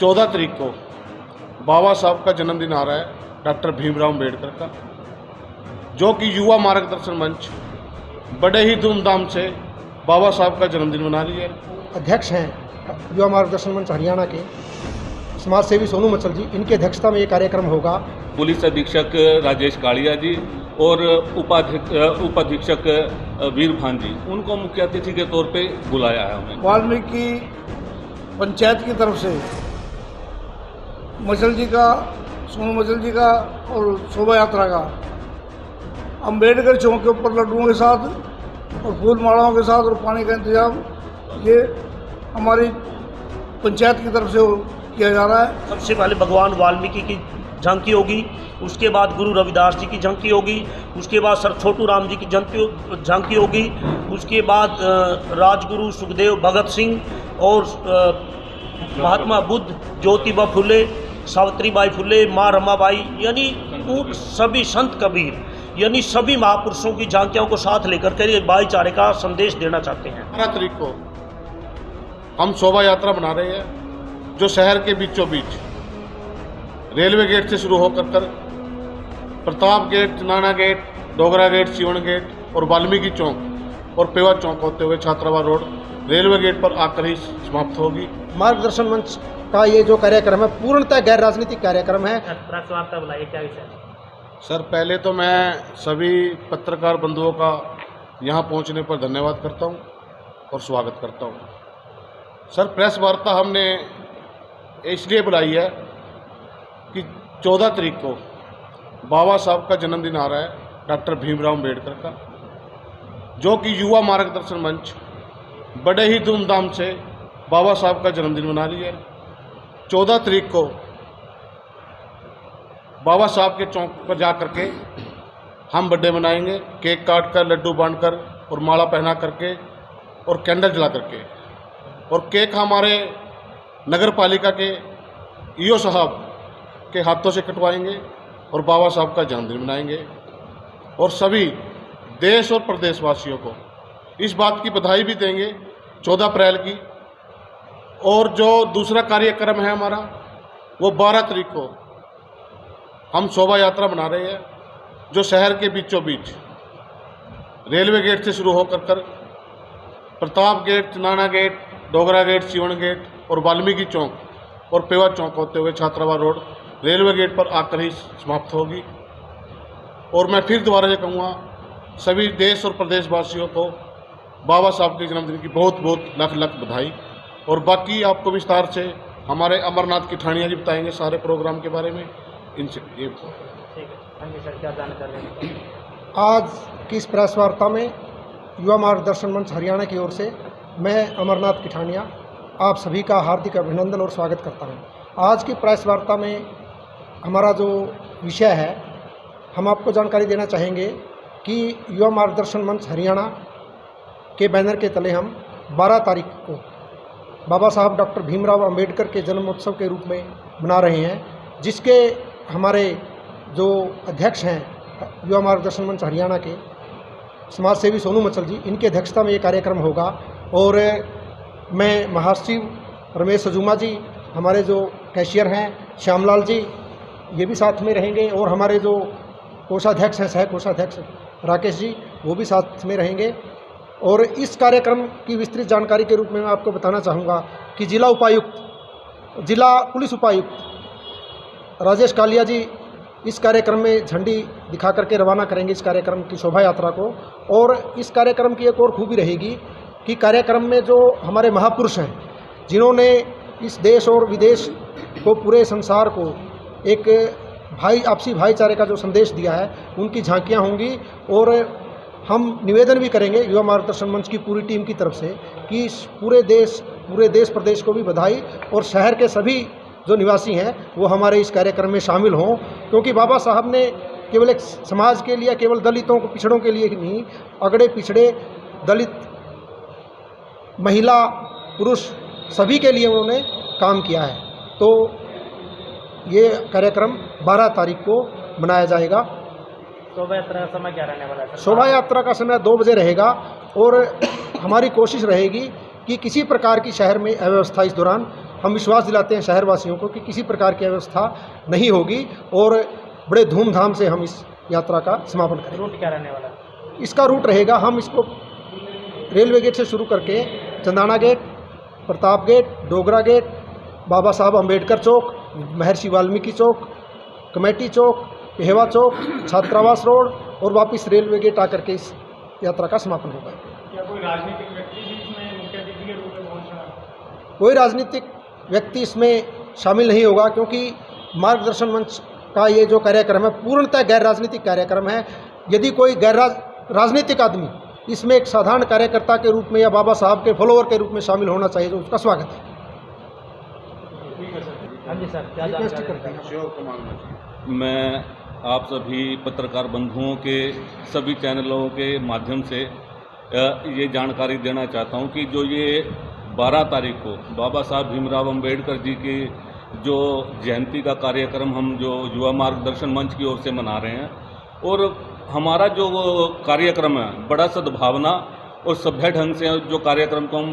14 तारीख को बाबा साहब का जन्मदिन आ रहा है, डॉक्टर भीमराव अम्बेडकर का, जो कि युवा मार्गदर्शन मंच बड़े ही धूमधाम से बाबा साहब का जन्मदिन मना रही है। अध्यक्ष हैं युवा मार्गदर्शन मंच हरियाणा के समाज सेवी सोनू मचल जी, इनकी अध्यक्षता में ये कार्यक्रम होगा। पुलिस अधीक्षक राजेश कालिया जी और उपाधीक्षक वीर भान जी, उनको मुख्य अतिथि के तौर पे बुलाया है उन्हें। वाल्मीकि पंचायत की तरफ से मचल जी का, सोनू मचल जी का और शोभा यात्रा का अम्बेडकर चौक के ऊपर लड्डुओं के साथ और फूल मालाओं के साथ और पानी का इंतजाम ये हमारी पंचायत की तरफ से किया जा रहा है। सबसे पहले भगवान वाल्मीकि की झांकी होगी, उसके बाद गुरु रविदास जी की झांकी होगी, उसके बाद सर छोटू राम जी की झांकी होगी, उसके बाद राजगुरु सुखदेव भगत सिंह और महात्मा बुद्ध, ज्योतिबा फुले, सावित्रीबाई फुले, माँ रमाबाई, यानी सभी संत कबीर, यानी सभी महापुरुषों की झांकियों को साथ लेकर के एक भाईचारे का संदेश देना चाहते हैं। 12 तारीख को हम शोभा यात्रा बना रहे हैं, जो शहर के बीचों बीच रेलवे गेट से शुरू होकर प्रताप गेट, नाना गेट, डोगरा गेट, सीवन गेट और वाल्मीकि चौक और पेवा चौक होते हुए छात्रावास रोड रेलवे गेट पर आकर ही समाप्त होगी। मार्गदर्शन मंच का ये जो कार्यक्रम है पूर्णतः गैर राजनीतिक कार्यक्रम है। प्रेस वार्ता बुलाइए, क्या विषय? सर, पहले तो मैं सभी पत्रकार बंधुओं का यहाँ पहुँचने पर धन्यवाद करता हूँ और स्वागत करता हूँ। सर, प्रेस वार्ता हमने इसलिए बुलाई है कि 14 तारीख को बाबा साहब का जन्मदिन आ रहा है, डॉक्टर भीमराव अम्बेडकर का, जो कि युवा मार्गदर्शन मंच बड़े ही धूमधाम से बाबा साहब का जन्मदिन मना रही है। 14 तारीख को बाबा साहब के चौक पर जा कर के हम बर्थडे मनाएंगे, केक काट कर, लड्डू बांट कर और माला पहना करके और कैंडल जला करके, और केक हमारे नगर पालिका के ईओ साहब के हाथों से कटवाएंगे और बाबा साहब का जन्मदिन मनाएंगे। और सभी देश और प्रदेशवासियों को इस बात की बधाई भी देंगे 14 अप्रैल की। और जो दूसरा कार्यक्रम है हमारा, वो 12 तारीख को हम शोभा यात्रा बना रहे हैं, जो शहर के बीचों बीच रेलवे गेट से शुरू होकर प्रताप गेट, नाना गेट, डोगरा गेट, सीवन गेट और वाल्मीकि चौक और पेवा चौक होते हुए छात्रावास रोड रेलवे गेट पर आकर ही समाप्त होगी। और मैं फिर दोबारा ये कहूँगा, सभी देश और प्रदेशवासियों को बाबा साहब के जन्मदिन की बहुत बहुत लाख लाख बधाई। और बाकी आपको विस्तार से हमारे अमरनाथ की ठाणिया जी बताएंगे सारे प्रोग्राम के बारे में। इनसे ये क्या जानकारी है? आज की इस प्रेस वार्ता में युवा मार्गदर्शन मंच हरियाणा की ओर से मैं अमरनाथ किठानिया आप सभी का हार्दिक अभिनंदन और स्वागत करता हूं। आज की प्रेस वार्ता में हमारा जो विषय है, हम आपको जानकारी देना चाहेंगे कि युवा मार्गदर्शन मंच हरियाणा के बैनर के तले हम 12 तारीख को बाबा साहब डॉक्टर भीमराव अम्बेडकर के जन्मोत्सव के रूप में मना रहे हैं, जिसके हमारे जो अध्यक्ष हैं युवा मार्गदर्शन मंच हरियाणा के समाज सेवी सोनू मचल जी, इनकी अध्यक्षता में ये कार्यक्रम होगा। और मैं महासचिव रमेश सजूमा जी, हमारे जो कैशियर हैं श्यामलाल जी, ये भी साथ में रहेंगे, और हमारे जो कोषाध्यक्ष हैं, सह कोषाध्यक्ष राकेश जी, वो भी साथ में रहेंगे। और इस कार्यक्रम की विस्तृत जानकारी के रूप में मैं आपको बताना चाहूँगा कि जिला पुलिस उपायुक्त राजेश कालिया जी इस कार्यक्रम में झंडी दिखा करके रवाना करेंगे इस कार्यक्रम की शोभा यात्रा को। और इस कार्यक्रम की एक और खूबी रहेगी कि कार्यक्रम में जो हमारे महापुरुष हैं, जिन्होंने इस देश और विदेश को, पूरे संसार को एक आपसी भाईचारे का जो संदेश दिया है, उनकी झांकियां होंगी। और हम निवेदन भी करेंगे युवा मार्गदर्शन मंच की पूरी टीम की तरफ से कि पूरे देश प्रदेश को भी बधाई, और शहर के सभी जो निवासी हैं वो हमारे इस कार्यक्रम में शामिल हों, क्योंकि बाबा साहब ने केवल एक समाज के लिए, केवल दलितों को, पिछड़ों के लिए नहीं, अगड़े पिछड़े, दलित, महिला, पुरुष सभी के लिए उन्होंने काम किया है। तो ये कार्यक्रम 12 तारीख को मनाया जाएगा। शोभा यात्रा का समय क्या रहने वाला है? शोभा यात्रा का समय 2 बजे रहेगा, और हमारी कोशिश रहेगी कि किसी प्रकार की शहर में अव्यवस्था इस दौरान हम विश्वास दिलाते हैं शहरवासियों को कि किसी प्रकार की अव्यवस्था नहीं होगी और बड़े धूमधाम से हम इस यात्रा का समापन करेंगे। रूट क्या रहने वाला है? इसका रूट रहेगा, हम इसको रेलवे गेट से शुरू करके Chandana gate, Pratap gate, Dogra gate, Baba Sahab Ambedkar चौक, महर्षि वाल्मीकि चौक, कमेटी चौक, पेहवा चौक, छात्रावास रोड और वापस रेलवे गेट आकर के इस यात्रा का समापन होगा। क्या कोई राजनीतिक व्यक्ति भी इसमें मुख्य अतिथि के रूप में पहुंच रहा है? कोई राजनीतिक व्यक्ति इसमें शामिल नहीं होगा, क्योंकि मार्गदर्शन मंच का ये जो कार्यक्रम है पूर्णतः गैर राजनीतिक कार्यक्रम है। यदि कोई राजनीतिक आदमी इसमें एक साधारण कार्यकर्ता के रूप में या बाबा साहब के फॉलोअर के रूप में शामिल होना चाहिए तो उसका स्वागत है। हाँ जी सर, क्या जानकारी देंगे? मैं आप सभी पत्रकार बंधुओं के सभी चैनलों के माध्यम से ये जानकारी देना चाहता हूँ कि जो ये 12 तारीख को बाबा साहब भीमराव अंबेडकर जी की जो जयंती का कार्यक्रम हम जो युवा मार्गदर्शन मंच की ओर से मना रहे हैं, और हमारा जो कार्यक्रम है बड़ा सद्भावना और सभ्य ढंग से जो कार्यक्रम को हम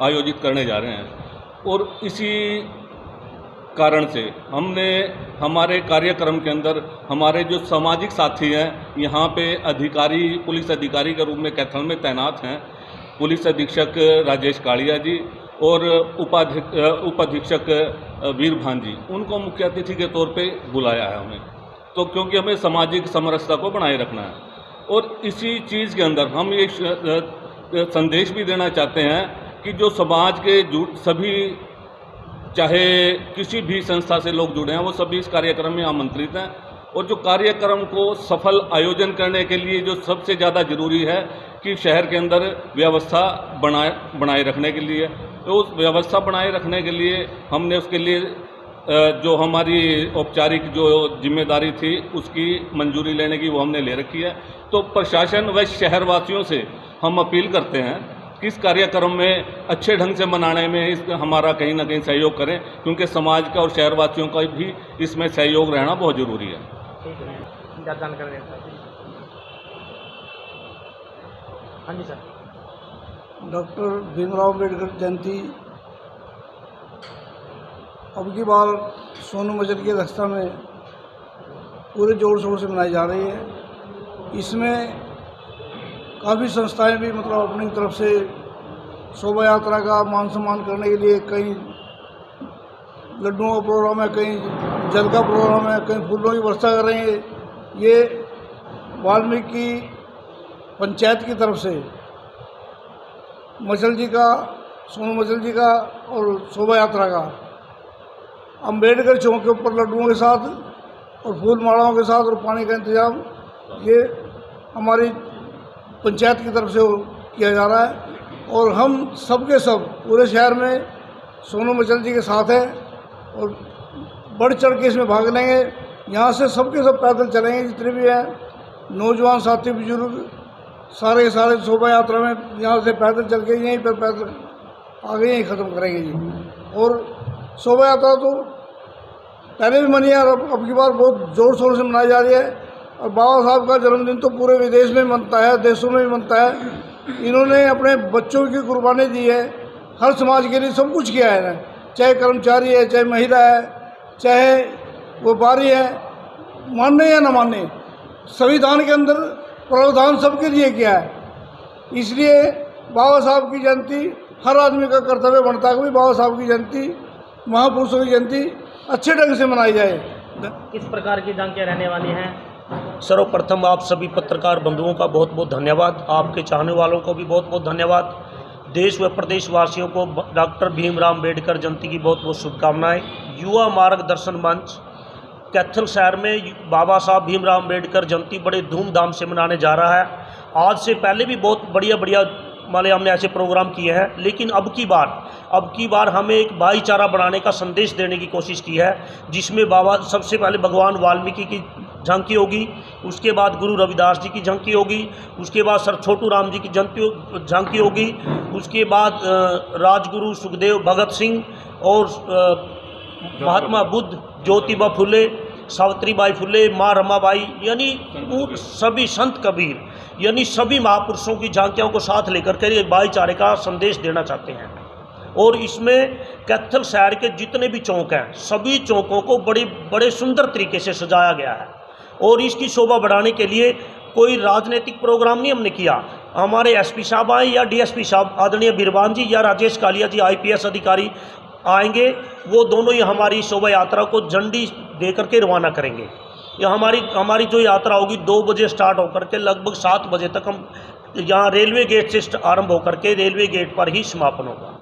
आयोजित करने जा रहे हैं, और इसी कारण से हमने हमारे कार्यक्रम के अंदर हमारे जो सामाजिक साथी हैं यहाँ पे अधिकारी, पुलिस अधिकारी के रूप में कैथल में तैनात हैं, पुलिस अधीक्षक राजेश कालिया जी और उपाधीक्षक वीरभान जी, उनको मुख्य अतिथि के तौर पे बुलाया है हमें, तो क्योंकि हमें सामाजिक समरसता को बनाए रखना है। और इसी चीज़ के अंदर हम ये संदेश भी देना चाहते हैं कि जो समाज के सभी, चाहे किसी भी संस्था से लोग जुड़े हैं, वो सभी इस कार्यक्रम में आमंत्रित हैं। और जो कार्यक्रम को सफल आयोजन करने के लिए जो सबसे ज़्यादा ज़रूरी है कि शहर के अंदर व्यवस्था बनाए रखने के लिए, तो उस व्यवस्था बनाए रखने के लिए हमने उसके लिए जो हमारी औपचारिक जो जिम्मेदारी थी उसकी मंजूरी लेने की वो हमने ले रखी है। तो प्रशासन व शहरवासियों से हम अपील करते हैं कि इस कार्यक्रम में अच्छे ढंग से मनाने में हमारा कहीं ना कहीं सहयोग करें, क्योंकि समाज का और शहरवासियों का भी इसमें सहयोग रहना बहुत ज़रूरी है। ठीक है, क्या जानकारी दें सर? हाँ जी सर। डॉक्टर भीमराव अम्बेडकर जयंती अब की बार सोनू मजल की अध्यक्षता में पूरे जोर शोर से मनाई जा रही है। इसमें काफ़ी संस्थाएं भी मतलब अपनी तरफ से शोभा यात्रा का मान सम्मान करने के लिए कहीं लड्डुओं का प्रोग्राम है, कहीं जल का प्रोग्राम है, कहीं फूलों की वर्षा कर रही है। ये वाल्मीकि पंचायत की तरफ से मचल जी का, सोनू मचल जी का और शोभा यात्रा का अम्बेडकर चौक के ऊपर लड्डुओं के साथ और फूल मालाओं के साथ और पानी का इंतजाम ये हमारी पंचायत की तरफ से किया जा रहा है। और हम सब के सब पूरे शहर में सोनू मचल जी के साथ हैं और बढ़ चढ़ के इसमें भाग लेंगे। यहाँ से सब के सब पैदल चलेंगे, जितने भी हैं नौजवान साथी बुजुर्ग सारे के सारे शोभा यात्रा में यहाँ से पैदल चल के यहीं पर पैदल आगे यहीं ख़त्म करेंगे जी। और शोभा यात्रा तो पहले भी मनी है और अब की बार बहुत ज़ोर शोर से मनाई जा रही है। और बाबा साहब का जन्मदिन तो पूरे विदेश में मनता है, देशों में भी मनता है। इन्होंने अपने बच्चों की कुर्बानी दी है, हर समाज के लिए सब कुछ किया है, चाहे कर्मचारी है, चाहे महिला है, चाहे व्यापारी है, मानने या न मानने, संविधान के अंदर प्रावधान सबके लिए किया है। इसलिए बाबा साहब की जयंती हर आदमी का कर्तव्य बनता है कि बाबा साहब की जयंती, महापुरुषों की जयंती अच्छे ढंग से मनाई जाए। किस प्रकार की झांकियाँ रहने वाली हैं? सर्वप्रथम आप सभी पत्रकार बंधुओं का बहुत बहुत धन्यवाद, आपके चाहने वालों को भी बहुत बहुत धन्यवाद। देश व प्रदेशवासियों को डॉक्टर भीमराव अम्बेडकर जयंती की बहुत बहुत शुभकामनाएं। युवा मार्गदर्शन मंच कैथल शहर में बाबा साहब भीमराव अम्बेडकर जयंती बड़े धूमधाम से मनाने जा रहा है। आज से पहले भी बहुत बढ़िया माने हमने ऐसे प्रोग्राम किए हैं, लेकिन अब की बार हमें एक भाईचारा बनाने का संदेश देने की कोशिश की है, जिसमें सबसे पहले भगवान वाल्मीकि की झांकी होगी, उसके बाद गुरु रविदास जी की झांकी होगी, उसके बाद सर छोटू राम जी की झांकी होगी, उसके बाद राजगुरु सुखदेव भगत सिंह और महात्मा बुद्ध, ज्योतिबा फुले, सावित्रीबाई फुले, माँ रमाबाई, यानी सभी संत कबीर, यानी सभी महापुरुषों की झांकियों को साथ लेकर के भाईचारे का संदेश देना चाहते हैं। और इसमें कैथल शहर के जितने भी चौक हैं सभी चौकों को बड़े सुंदर तरीके से सजाया गया है। और इसकी शोभा बढ़ाने के लिए कोई राजनीतिक प्रोग्राम नहीं हमने किया। हमारे एसपी साहब आए या डीएसपी साहब आदरणीय बिरबान जी या राजेश कालिया जी आईपीएस अधिकारी आएंगे, वो दोनों ही हमारी शोभा यात्रा को झंडी दे करके रवाना करेंगे। यह हमारी जो यात्रा होगी 2 बजे स्टार्ट होकर के लगभग 7 बजे तक हम यहाँ रेलवे गेट से आरंभ होकर के रेलवे गेट पर ही समापन होगा।